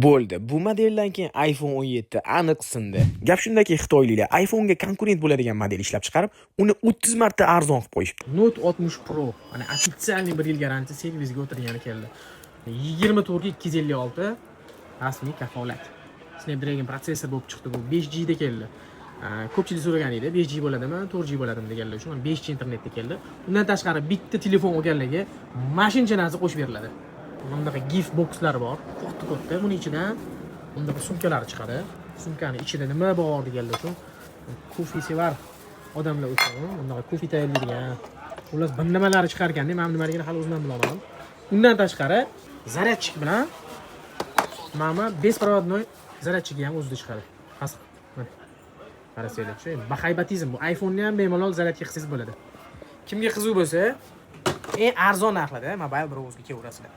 Bo'ldi. Bu modeldan keyin iPhone 17 aniq sindi. Gap shundaki, xitoyliklar iPhone'ga konkurent bo'ladigan model ishlab chiqarib, uni 30 marta arzon qilib qo'yishibdi. Note 60 Pro, mana ofitsialniy 1 yil garantiya servisiga o'tirgani keldi. 24 ga 256 rasmiy kafolat. Snapdragon protsessor bo'lib chiqdi bu. 5G da keldi. Ko'pchilik so'ragan edi, 5G bo'ladimi, 4G bo'ladimi deganlar uchun 5G internetda keldi. Undan tashqari bitta telefon olganlarga mashincha narsa qo'shib beriladi. Bundaqa gift boxlar bor, katta. Buning ichidan bundaqa sumkalar chiqadi. Sumkaning ichida nima bor deganlar uchun kofe sevar odamlar uchun bundaqa kofe tayyorlaydigan. Xullas, bir nimalari chiqarganda, men nimaligini hali o'zim ham bilmadim. Undan tashqari zaryadchik bilan mana bespроводной zaryadchigi ham o'zida chiqadi. Qarasanglar, shu bahaybatizm bu. iPhone'ni ham bemalol zaryadga qilsangiz bo'ladi. Kimga qiziq bo'lsa, eng arzon narxlarda Mobile Browser'ga kelaverasizlar.